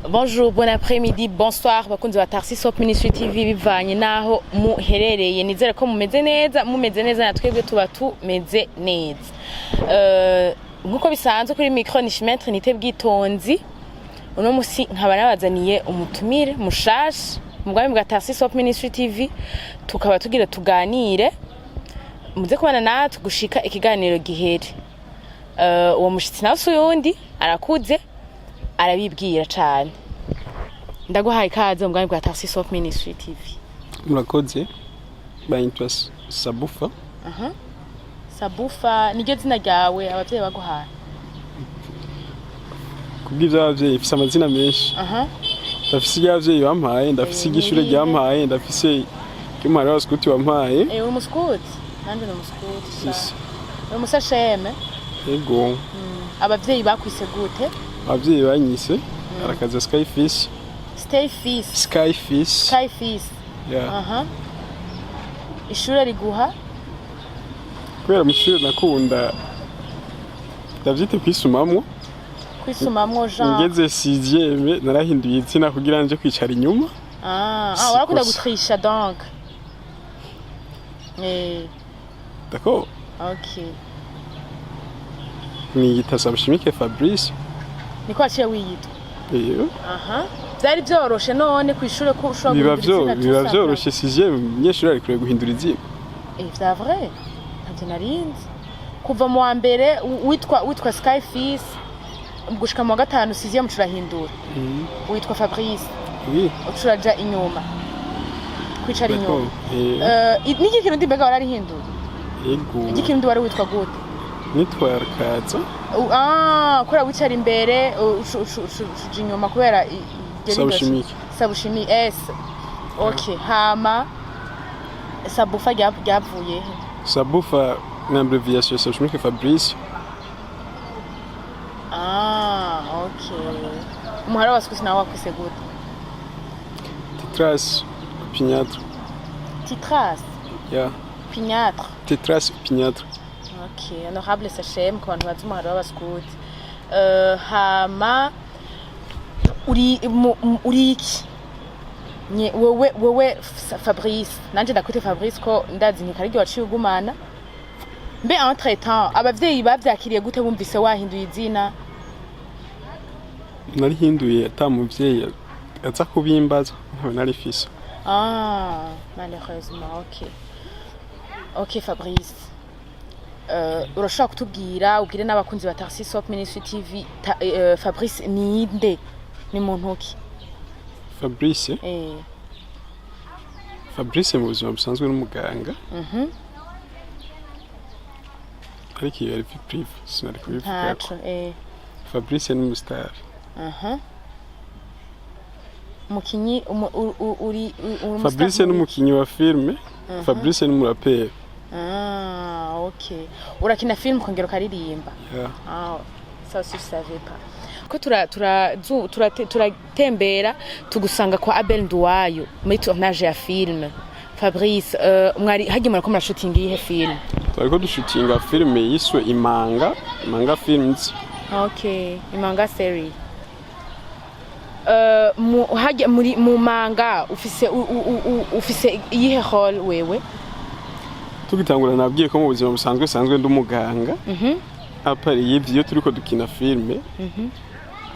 Bonjour, bon après-midi, bonsoir, bakunzi ba Tarsis Hop Ministry TV bivanye naho muherereye. Nizere ko mumeze neza natwebwe tuba tumeze neza. Nkuko bisanzwe kuri micro ni Shimetre nite bwitonzi. Uno musi nkaba nabazaniye umutumire mushasha mu bwami bwa Tarsis Hop Ministry TV, tukaba tugira tuganire muze kubana natwe gushika ikiganiro gihere. Uwo mushitsi nawe uyundi arakuze arabibwira cyane. Ndaguhaye ikaze mu bwami bwa Tarsis Hop Ministry TV. Murakoze. Bayitwa Sabufa. Sabufa niryo zina ryawe abavyeyi baguhaye? Kubw'ivyo abavyeyi ifise amazina menshi. Ndafise iry'abavyeyi bampaye, ndafise igishure ryampaye, ndafise cy'umara wa scout wampaye. Uri umuscout? Nanje ni umuscout. Uri umusasheme? Yego. Abavyeyi bakwise gute? Abavyeyi banyise arakaza Skyfish. Skyfish. Yeah. Ishure riguha? Kubera mushure nakunda ndavyite kwisumamwo. Kwisumamwo Jean. Ngeze 6e narahinduye izina kugira nje kwicara inyuma. Warakunda gutrisha donc. D'accord. OK. Niyita Sabushimike Fabrice. Niko aciye wiyita? Iyo. Byari byoroshe none kwishura ko ushobora guhindura izina. Biba byoroshe 6e munyeshuri ari kure guhindura izina. C'est vrai. Ntabyo narinzi. Kuva mu wa mbere witwa Skyfish gushika mu wa gatanu 6e mucurahindura. Witwa Fabrice. Oui. Ucuraja inyuma. Kwicara inyuma. Niki kintu ndibega wararihindura? Yego. Iki kintu wari witwa gute? Nitwa Arkaza. Kora wicara imbere ushuje inyuma kubera Sabushimike S. Okay, hama Sabufa ryavuye he? Sabufa ni abbreviation Sabushimike Fabrice. Okay. Umuhara wa sikusi nawe wakwise gute? Titras Opiniâtre. Titras? Yeah. Opiniâtre. Titras Opiniâtre. Okay, honorable Sachem ku bantu bazi umuhara w'abaskuti. Hama uri iki? Wewe Fabrice, nanje ndakwite Fabrice ko ndazi ntikaryo waciye ugumana. Mbe entre temps abavyeyi bavyakiriye gute bumvise wahinduye izina? Nari hinduye atamuvyeyi aza kubimbaza ntawe nari fise. Malheureusement, OK. OK Fabrice. Urashaka kutubwira ubwire n'abakunzi ba Tarsis Hop Ministry TV Fabrice ninde? Ni muntu ki? Fabrice? Fabrice mu buzima busanzwe n'umuganga. Ariko yari prive sinari kubivuga. Fabrice ni umustar. Mukinyi uri Fabrice ni umukinyi wa filme. Fabrice ni umuraperi. OK. Urakina film kongera karirimba? Yeah. Ça aussi je savais pas. Ko turatembera tugusanga kwa Abel Nduwayo muri tournage ya film. Fabrice, mwari hagiye murako murashooting ihe film? Twariko dushootinga filme yiswe Imanga Films. Okay, Imanga series. Hagiye muri mu manga ufise iyihe role wewe? Tugitangura nabwiye ko mu buzima busanzwe ndumuganga. Apari y'ivyo turiko dukina filme.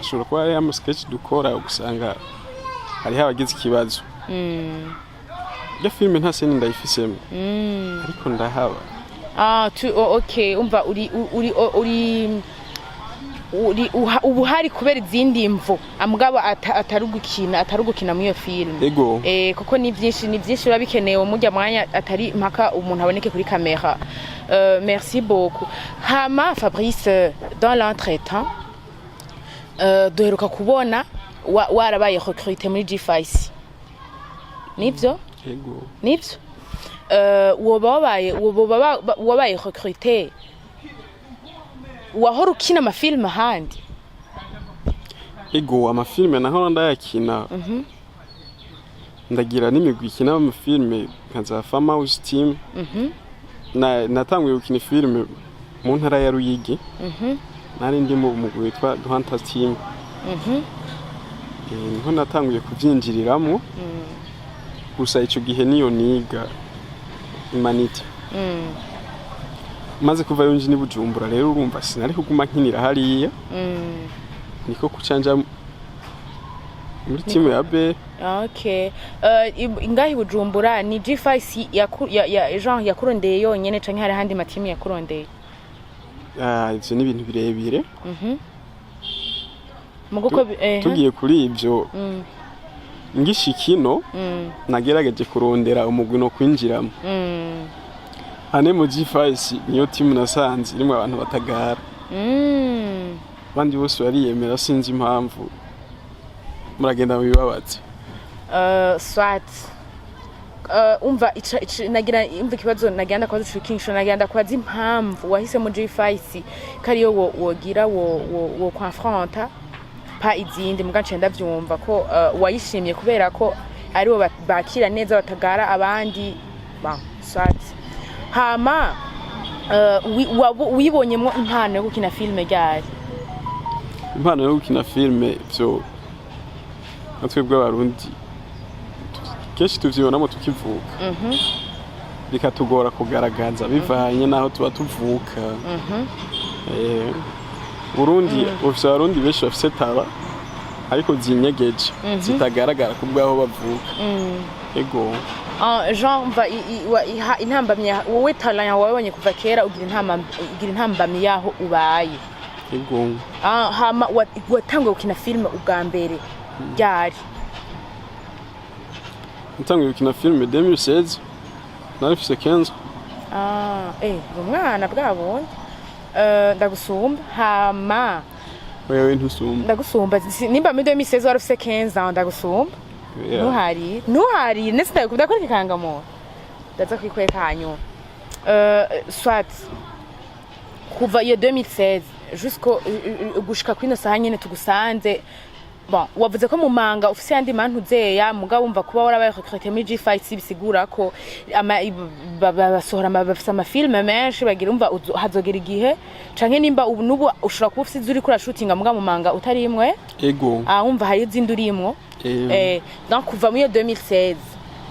Ashobora kuba ari ama sketch dukora gusanga hari habagize ikibazo. Ya filme nta sene ndayifisemo. Ariko ndahaba. Okay, umva ubu hari kubera izindi mvo amugabo atarugukina mu iyo film. Ego. Kuko ni byinshi biba bikenewe mujya mwanya atari mpaka umuntu aboneke kuri kamera. Merci beaucoup. Hama Fabrice, dans l'entretemps duheruka kubona warabaye recruté muri G5. Nibyo? Ego. Nibyo? wabaye recruté wahora ukina amafilme ahandi? Ego amafilme naho ndayakina. Ndagira n'imigwi ikina amafilme nkaza Farmhouse Team. Natanguye gukina filme mu ntara ya Ruyigi. Nari ndi mu mugwi witwa Hunter Team. niho natanguye kubyinjiriramo gusa icyo gihe niyo niga imanite maze kuva yonje ni Bujumbura rero urumva sinari kuguma nkinira hariya niko kucanja muri timu ya Abel. Okay. Ingahi Bujumbura ni G5 Jean yakurondeye yonyene canke hari handi matimu yakurondeye? Ivyo ni ibintu birebire. Muguko tugiye kuri ivyo ngishikino nagerageje kurondera umugwi no kwinjiramo. Hane mu G5 niyo timu nasanze irimo abantu batagara. Bandi bose bariyemera sinzi impamvu. Muragenda mu bibabaze. Swat. Umva nagira imva kibazo nagenda kwa Shukinsho nagenda kwa impamvu wahise mu G5 kariyo wogira wo confronta pa izindi mugace ndavyumva ko wayishimye kubera ko ari bo bakira neza batagara abandi ba swat. Hama wibonyemo impano yo gukina filme ryari? Impano yo gukina filme byo natwebwe abarundi kenshi tuvyibonamo tukivuka bikatugora kugaragaza bivanye naho tuba tuvuka. Burundi ufise abarundi benshi bafise tara ariko zinyegeje zitagaragara kubwaho bavuka. Ego Jean va intambamye wowe talent yawe wabonye kuva kera ugira intambamye yaho ubaye. Ego hama watanguye gukina filme ubwa mbere ryari? Natanguye gukina filme 2016 nari mfise 15. Umwana bwabonye ndagusumba hama wewe ntusumba ndagusumba nimba muri 2016 wari ufise 15 ndagusumba. Nuhari nese kubda kuri kangamo ndaza kwikweka hanyu swat kuva iyo 2016 jusqu'au gushika kwino saha nyene tugusanze. Bon, wavuze ko mu manga ufise andi mantu zeya mugabo umva kuba warabaye recruté muri G5 bisigura ko basohora bafise amafilme menshi bagira umva hazogera igihe canke nimba nubu ushobora kuba ufise zuri kura shootinga mugabo mu manga utari imwe. Ego umva hari izindi urimwo. Donc kuva muri 2016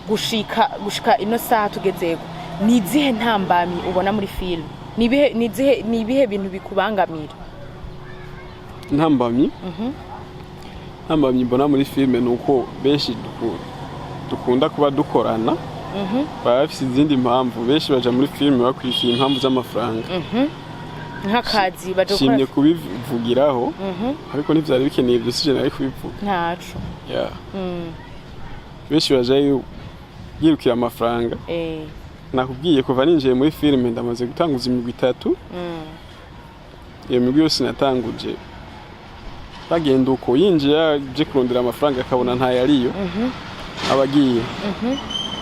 gushika ino saha tugezeko ni izihe ntambamye ubona muri film? Ni ibihe bintu bikubangamira? Ntambamye Ntambamye mbona muri filme nuko benshi dukunda kuba dukorana bafise izindi mpamvu benshi baja muri filme bakwishyura impamvu z'amafaranga nk'akazi baje gukora. Shimye kubivugiraho ariko ntivyari bikeneye byo sije nari kubivuga ntaco. Benshi baje yirukira amafaranga. Nakubwiye kuva ninjiye muri filme ndamaze gutanguza imigwi 3. Iyo migwi yose natanguje bagenda uko yinjira je kurondera amafaranga akabona nta yariyo abagiye.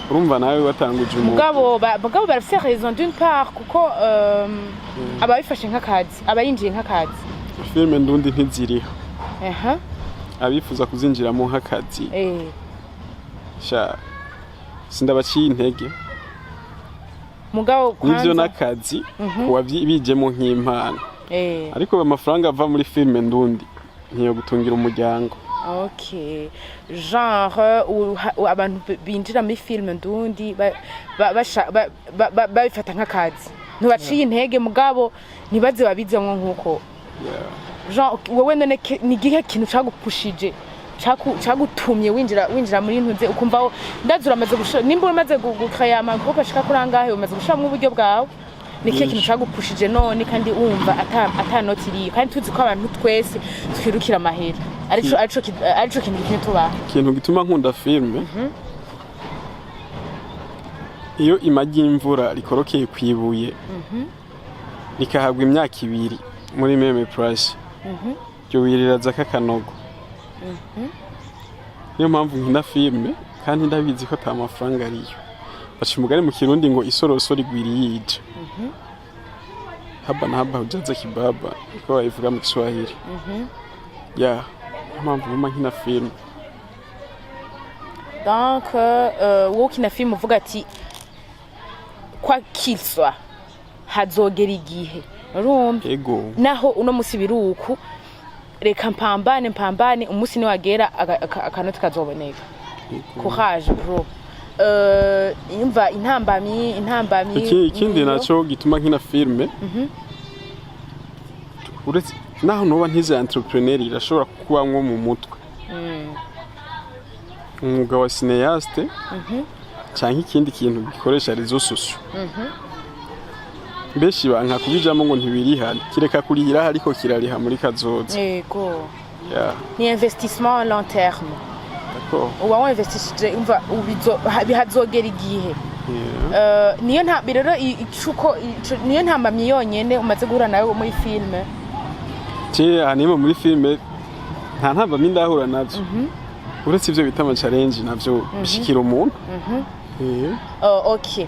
Urumva nawe watanguje mugabo barafise raison d'une part kuko ababifashe nk'akazi abayinjiye nk'akazi. Filme ndundi ntiziriho abifuza kuzinjiramo nk'akazi sha sindabaciye intege mugabo nivyo n'akazi kuba bijemo nk'impano ariko amafaranga ava muri filme ndundi ntiyo gutungira umuryango. Okay. Genre abantu binjira muri filme ndundi babifata nk'akazi ntubaciye intege mugabo nibaze babizemwo nkuko. Genre wowe none ni gihe kintu cagupushije cagutumye winjira muri ntuze ukumva ndazura amaze gushira nimba umaze gukaya amagroupe ashika kurangahe umaze gushiramo uburyo bwawe nikiye kintu cagupushije none kandi wumva atanoti iriyo kandi tuzi ko abantu twese twirukira amahera arico kintu kimwe tubaha. Ikintu gituma nkunda filme iyo imagi imvura rikorokeye kwibuye nikahagwa imyaka 2 muri meme price byo wiriraza kakanogo. Niyo mpamvu nkina filme kandi ndabizi ko ata mafaranga ariyo. Baca umugani mu Kirundi ngo isoroso rigwiriyije haba na haba hujaza kibaba ko bayivuga mu Kiswahili. Mpamvu mama nkina filme. Donc wokina filme uvuga ati kwa kiswa hazogera igihe urumva. Ego naho uno musi biruku reka mpambane umunsi niwagera akanoti kazoboneka. Courage bro. Imva intambamyi ikindi naco gituma nkina filme uretse naho noba ntize entrepreneur irashobora kubamwo mu mutwe umwuga wa cinéaste canke ikindi kintu gikoresha réseaux sociaux benshi banka kubijamo ngo ntibirihana kireka kurihira ariko kirariha muri kazoza yego ni investissement à long terme. Uwa investisseur umva bihazogera igihe niyo nta birero icuko niyo ntambamye yonyene umaze guhura nawe muri filme animo muri filme nta ntambamye ndahura navyo uretse ivyo bita ama challenge navyo bishikira umuntu okay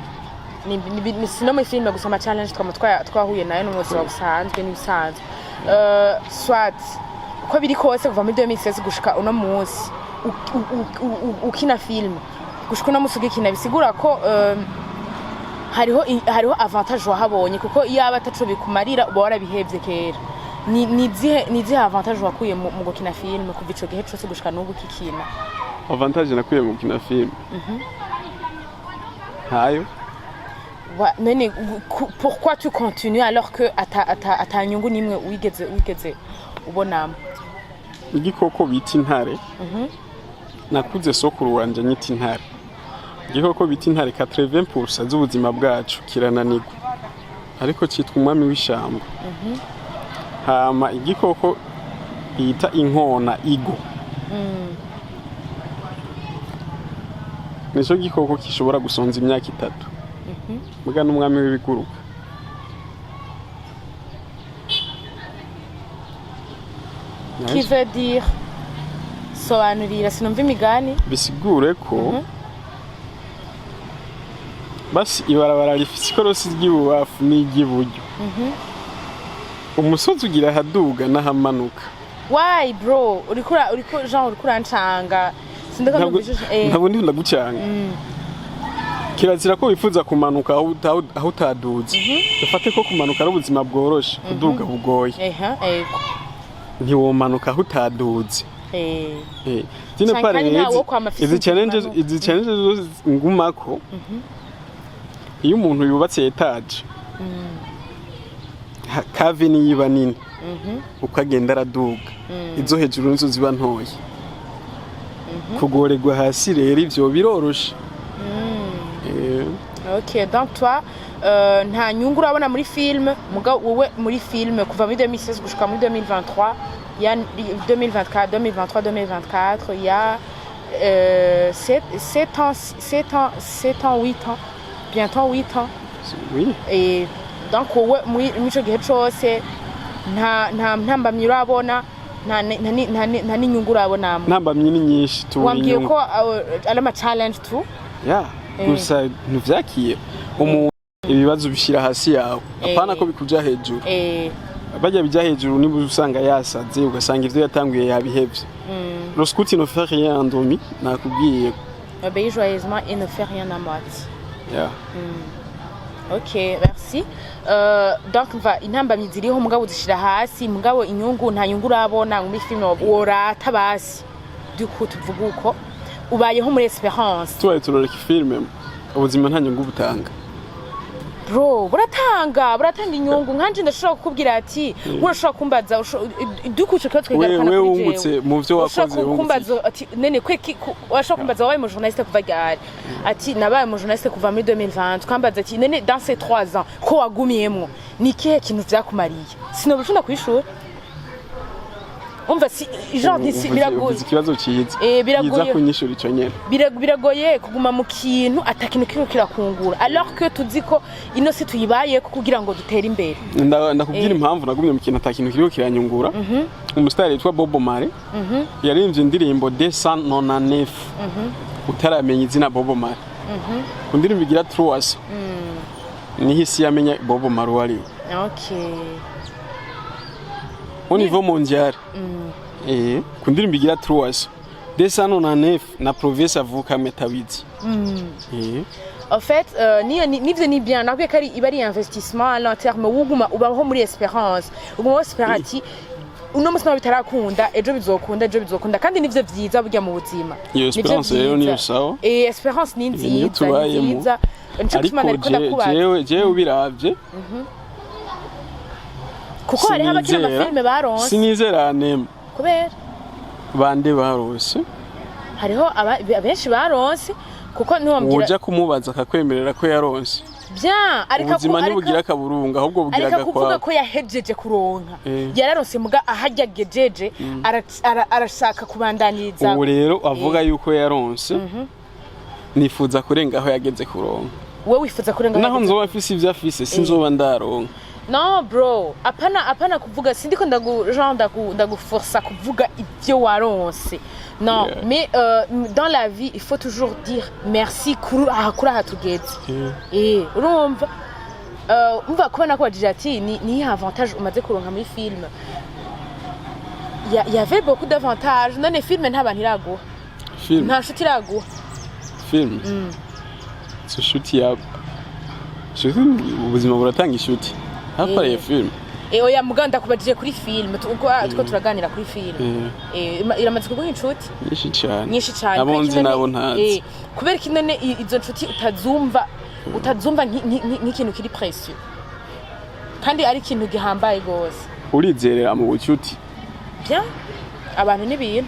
ni sino muri filme gusa ama challenge twahuye nayo n'umunsi wa busanzwe n'ibisanzwe swat ko biri kose kuva muri 2016 gushika uno munsi ukina film gushika uno munsi ugikina bisigura ko hariho avantage wahabonye kuko yaba ataco bikumarira uba warabihevye kera ni zihe avantage wakuye mu gukina film kuva ico gihe cyose gushika n'ubu kikina. Avantage nakuye mu gukina film hayo none pourquoi tu continues alors que ata nyungu nimwe wigeze ubonamo? Igikoko bita intare nakuze sokuru wanje nyita intare. Igikoko bita intare 80% z'ubuzima bwacu kirananirwa ariko cyitwa umwami w'ishamba. Hama igikoko bita inkona igo nico gikoko kishobora gusonza imyaka 3 muga n'umwami w'ibiguruka. Qui veut dire sobanurira sinumva imigani bisigure ko basi ibarabara rifise ikorosi ry'ibubafu n'iry'iburyo umusozi ugira haduga n'ahamanuka. Why bro uriko genre uriko urancanga sindeka ntabwo ndi ndagucanga kirazira ko wifuza kumanuka aho utaduze ufate ko kumanuka ari ubuzima bworoshe kuduga bugoye ntiwomanuka aho utaduze zino pare izi challenges ngumako iyo umuntu yubatse etage kave niyiba nini ukagenda araduga izo hejuru nizo ziba ntoya kugoregwa hasi rero ivyo biroroshe. Ok, donc toi nta nyungu urabona muri film muga wowe muri film kuva muri 2016 gushika muri 2023 ya 2024 2023 2024 il y a 7 ans 8 ans bientôt 8 ans. Oui. Et donc wowe muri ico gihe cose nta ntambamye urabona nta n'inyungu urabona ntambamye ni nyinshi tu wambwiye ko ari ama challenge tu gusa ntivyakiye umuntu ibibazo bishira hasi yawe apana ko bikuja hejuru bajya bijya hejuru niba usanga yasaze ugasanga ivyo yatanguye yabihevye. Le scout ne fait rien en demi nakubwiye obéir joyeusement et ne fait rien à moitié. Ok, merci. Donc va intambamyi ziriho mugabo zishira hasi mugabo inyungu nta nyungu urabona muri film worata basi duko tuvuga uko ubayeho muri experience tubaye turoreka filme ubuzima nta nyungu butanga bro buratanga inyungu nkanje ndashobora kukubwira ati urashobora kumbaza dukuce ko twegarukana kuri wewe wungutse mu byo wakoze kumbaza ati nene kweki urashobora kumbaza wabaye mu journaliste kuva gari ati nabaye mu journaliste kuva muri 2020 twambaza ati nene dans ces 3 ans ko wagumiyemwo ni kihe kintu vyakumariye sinobishunda kwishura umva si genre biragoye ikibazo cyiza biragoye kunyishura ico nyene biragoye kuguma mu kintu atakintu kiko kirakungura alors que tuziko ino si tuyibaye kugira ngo dutere imbere. Ndakubwira impamvu nagumye mu kintu atakintu kiko kiranyungura. Umustar yitwa Bobo Mare yarimvye indirimbo 299 utaramenya izina Bobo Mare undirimbo igira 3 nihisi yamenya Bobo Mare wari. Okay. Au niveau mondial kundirimbo igira 3 299 na province avuka metawizi. En fait nivyo ni bien nakwiye kari ibari investissement à long terme wuguma ubaho muri espérance uguma esperati uno musi nawe bitarakunda ejo bizokunda kandi nivyo vyiza burya mu buzima iyo esperance rero niyo sawa esperance ni nziza ariko jewe ubiravye kuko hari abakina amafilme baronse sinizera nema kubera bande baronse hariho abenshi baronse kuko ntiwambwira uja kumubaza akakwemerera ko yaronse bya ariko ubuzima ntibugira akaburunga ahubwo bugira agakwa ariko kuvuga ko yahejeje kuronka yararonse muga ahajya gejeje arashaka kubandaniriza ubu rero avuga yuko yaronse nifuza kurenga aho yageze kuronka wewe wifuza kurenga naho nzoba afise ivyo afise sinzoba ndaronka no bro apana kuvuga sindiko ndaguforsa kuvuga ivyo waronse non mais dans la vie il faut toujours dire merci kuri hatugeze urumva umva kubona ko wagira ati ni avantage umaze kuronka muri film y avait beaucoup d'avantages none film nta bantu iraguha nta shuti iraguha film so shuti ya shuti ubuzima buratanga ishuti hapariye film oya muganda kubajije kuri film tuko turaganira kuri film iramaze kuguha inshuti nyinshi cyane abonzi nabo ntazi kubera ko none izo nshuti utazumva nk'ikintu kiri precieux kandi ari ikintu gihambaye gose urizerera mu bucuti bya abantu n'ibintu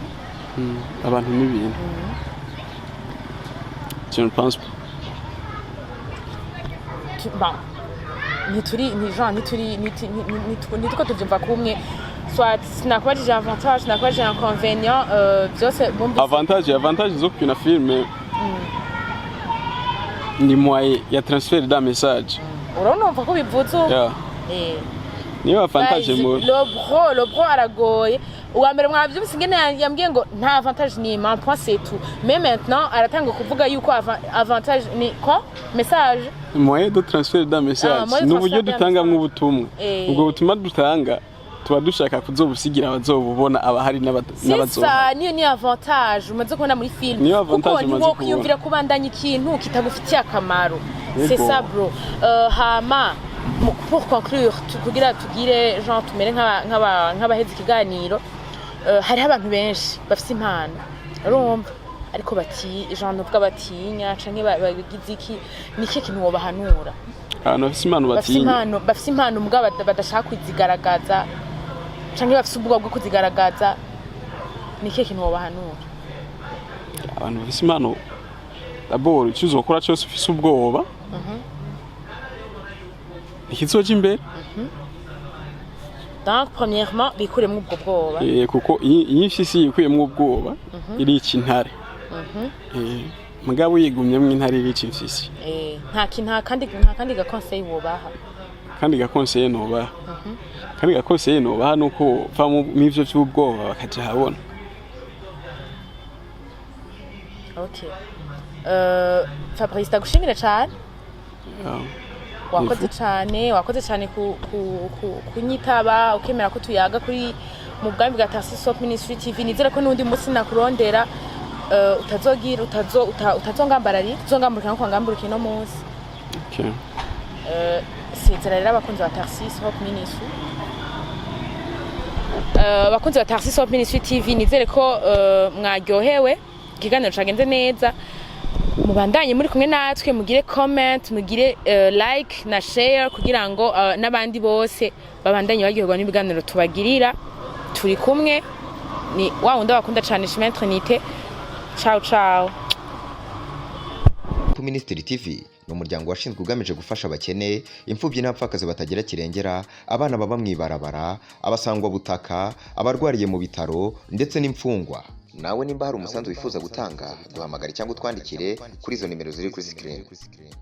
je ne pense pas nituko tuvyumva kumwe soit sinakubajije avantage sinakubajije inconvénient byose avantage zo kina filme ni moyen ya transfert d'un message uronumva ko bivuze niyo avantage mu le bro aragoye uwa mbere mwavyumvise ingene yambwiye ngo nta avantage ni un point c'est tout mais maintenant aratanga kuvuga yuko avantage ni quoi message moyen de transfert d'un message n'uburyo dutangamwe ubutumwa ubwo butumwa dutanga tuba dushaka kuzobusigira abazobubona abahari n'abazoba sisa niyo avantage umaze kubona muri film kuko niwo kwiyumvira kubandanya ikintu kitagufitiye akamaro c'est ça bro hama pour conclure kugira tugire genre tumere nk'abaheze ikiganiro hari abantu benshi bafite impano urumva ariko genre ubwo batinya canke bagize iki niki kintu wobahanura abantu bafite impano bafite impano mbwa badashaka kuzigaragaza canke bafite ubwoba bwo kuzigaragaza niki kintu wobahanura abantu bafite impano d'abord icyo ukora cyose ufite ubwoba ikizoje imbere donc premièrement bikuremo ubwo bwoba kuko iyi mfisi yikuyemo ubwoba iri ikintare mugabo yigumyemo intare iri ikimfisi nta kandi gakonseil wobaha kandi gakonseil nobaha kandi gakonseil nobaha nuko va mu ivyo by'ubwoba bakaja habona okay Fabrice tagushimira cyane wakoze cyane kunyitaba ukemera ko tuyaga kuri mu bwami bwa Tarsiso Ministry TV nizera ko nundi munsi nakurondera utazongambarari tuzongamburuka nko ngamburuka no munsi okay sezera rero abakunzi ba Tarsiso Ministry abakunzi ba Tarsiso Ministry TV nizere ko mwaryohewe ikiganiro cagenze neza mubandanye muri kumwe natwe mugire comment mugire like na share kugira ngo n'abandi bose babandanye bagirwa n'ibiganiro tubagirira turi kumwe ni wa wundi bakunda cyane Chemin Trinité ciao ku Ministry TV ni umuryango washinzwe ugamije gufasha abakene imfubyi n'abapfakazi batagira kirengera abana baba mwibarabara abasangwa butaka abarwariye mu bitaro ndetse n'imfungwa nawe nimba hari umusanzu wifuza gutanga duhamagare cyangwa utwandikire kuri izo nimero ziri kuri screen.